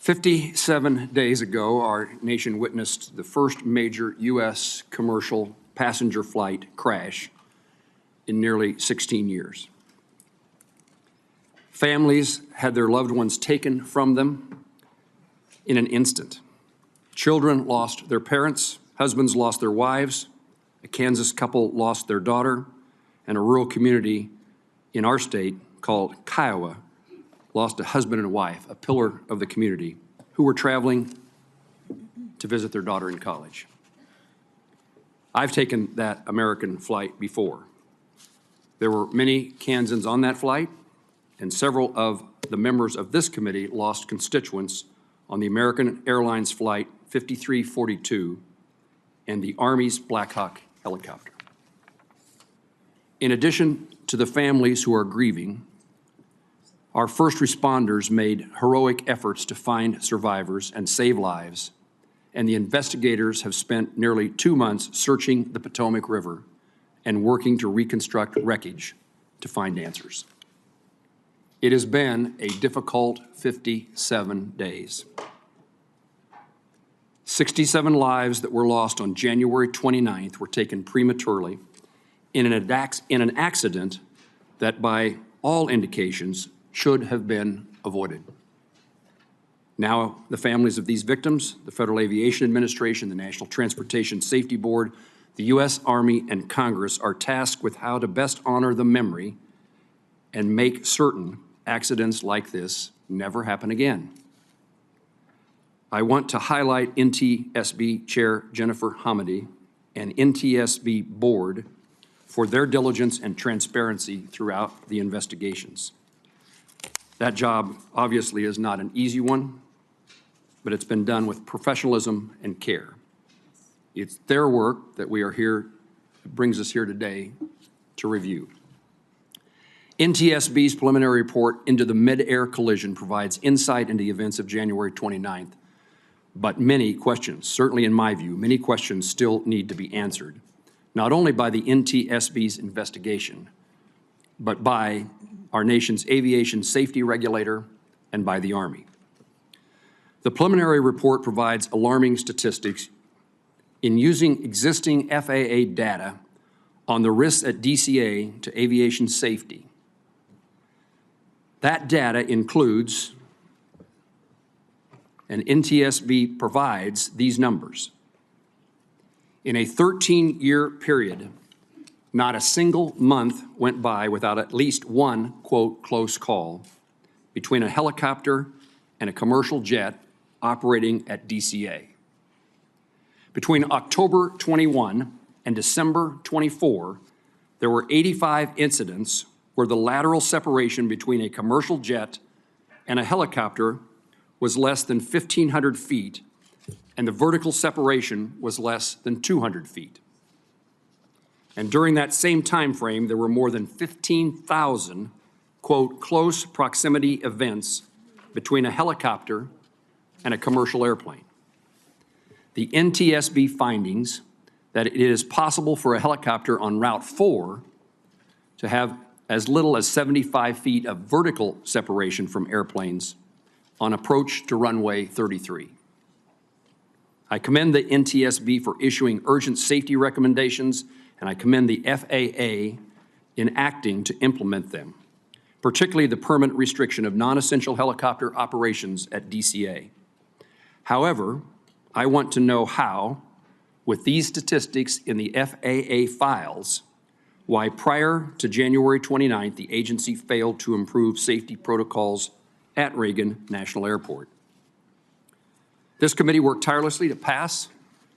57 days ago, our nation witnessed the first major U.S. commercial passenger flight crash in nearly 16 years. Families had their loved ones taken from them in an instant. Children lost their parents, husbands lost their wives, a Kansas couple lost their daughter, and a rural community in our state called Kiowa lost a husband and a wife, a pillar of the community, who were traveling to visit their daughter in college. I've taken that American flight before. There were many Kansans on that flight, and several of the members of this committee lost constituents on the American Airlines Flight 5342 and the Army's Blackhawk helicopter. In addition to the families who are grieving, our first responders made heroic efforts to find survivors and save lives, and the investigators have spent nearly 2 months searching the Potomac River and working to reconstruct wreckage to find answers. It has been a difficult 57 days. 67 lives that were lost on January 29th were taken prematurely in an accident that, by all indications, should have been avoided. Now, the families of these victims, the Federal Aviation Administration, the National Transportation Safety Board, the U.S. Army, and Congress are tasked with how to best honor the memory and make certain accidents like this never happen again. I want to highlight NTSB Chair Jennifer Hamady and NTSB Board for their diligence and transparency throughout the investigations. That job obviously is not an easy one, but it's been done with professionalism and care. It's their work that we are here, brings us here today to review. NTSB's preliminary report into the Midair Collision provides insight into the events of January 29th, but many questions, certainly in my view, many questions still need to be answered, not only by the NTSB's investigation, but by our nation's aviation safety regulator and by the Army. The preliminary report provides alarming statistics in using existing FAA data on the risks at DCA to aviation safety. That data includes, and NTSB provides these numbers. In a 13-year period, not a single month went by without at least one, quote, close call between a helicopter and a commercial jet operating at DCA. Between October 21 and December 24, there were 85 incidents where the lateral separation between a commercial jet and a helicopter was less than 1,500 feet, and the vertical separation was less than 200 feet. And during that same time frame, there were more than 15,000, quote, close proximity events between a helicopter and a commercial airplane. The NTSB findings that it is possible for a helicopter on Route 4 to have as little as 75 feet of vertical separation from airplanes on approach to runway 33. I commend the NTSB for issuing urgent safety recommendations, and I commend the FAA in acting to implement them, particularly the permanent restriction of non-essential helicopter operations at DCA. However, I want to know how, with these statistics in the FAA files, why prior to January 29th, the agency failed to improve safety protocols at Reagan National Airport. This committee worked tirelessly to pass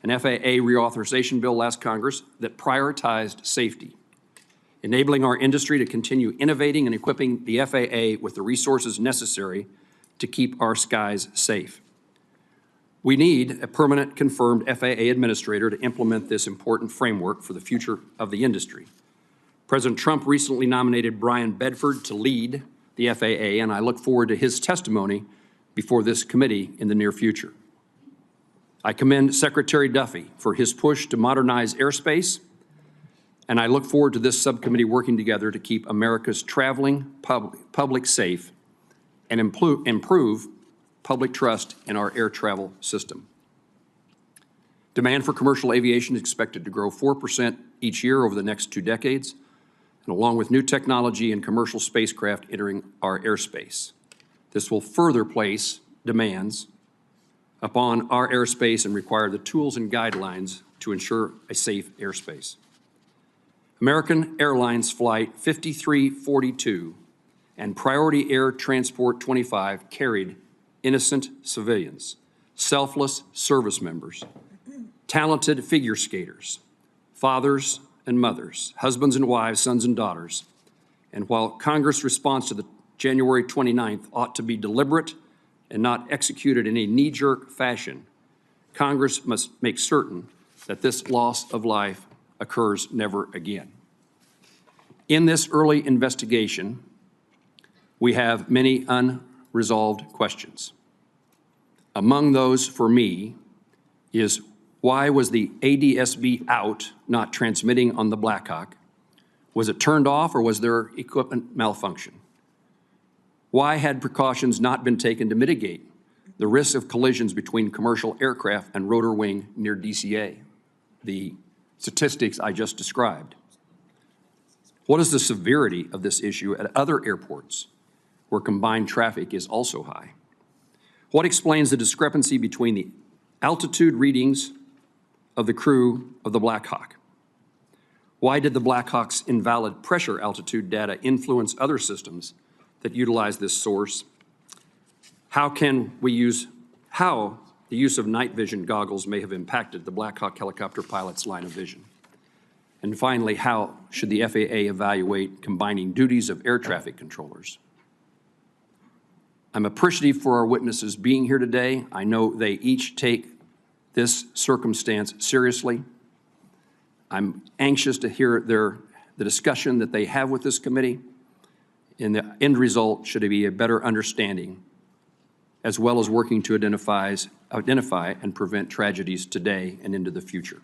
an FAA reauthorization bill last Congress that prioritized safety, enabling our industry to continue innovating and equipping the FAA with the resources necessary to keep our skies safe. We need a permanent confirmed FAA administrator to implement this important framework for the future of the industry. President Trump recently nominated Brian Bedford to lead the FAA, and I look forward to his testimony before this committee in the near future. I commend Secretary Duffy for his push to modernize airspace, and I look forward to this subcommittee working together to keep America's traveling public safe and improve public trust in our air travel system. Demand for commercial aviation is expected to grow 4% each year over the next 2 decades, and along with new technology and commercial spacecraft entering our airspace. This will further place demands upon our airspace and require the tools and guidelines to ensure a safe airspace. American Airlines Flight 5342 and Priority Air Transport 25 carried innocent civilians, selfless service members, talented figure skaters, fathers and mothers, husbands and wives, sons and daughters. And while Congress' response to the January 29th ought to be deliberate and not executed in a knee-jerk fashion, Congress must make certain that this loss of life occurs never again. In this early investigation, we have many unresolved questions. Among those for me is, why was the ADSB out, not transmitting on the Blackhawk? Was it turned off or was there equipment malfunction? Why had precautions not been taken to mitigate the risk of collisions between commercial aircraft and rotor wing near DCA? The statistics I just described. What is the severity of this issue at other airports where combined traffic is also high? What explains the discrepancy between the altitude readings of the crew of the Blackhawk? Why did the Blackhawk's invalid pressure altitude data influence other systems that utilize this source? How the use of night vision goggles may have impacted the Blackhawk helicopter pilot's line of vision? And finally, how should the FAA evaluate combining duties of air traffic controllers? I'm appreciative for our witnesses being here today. I know they each take this circumstance seriously. I'm anxious to hear the discussion that they have with this committee, and the end result should be a better understanding, as well as working to identify and prevent tragedies today and into the future.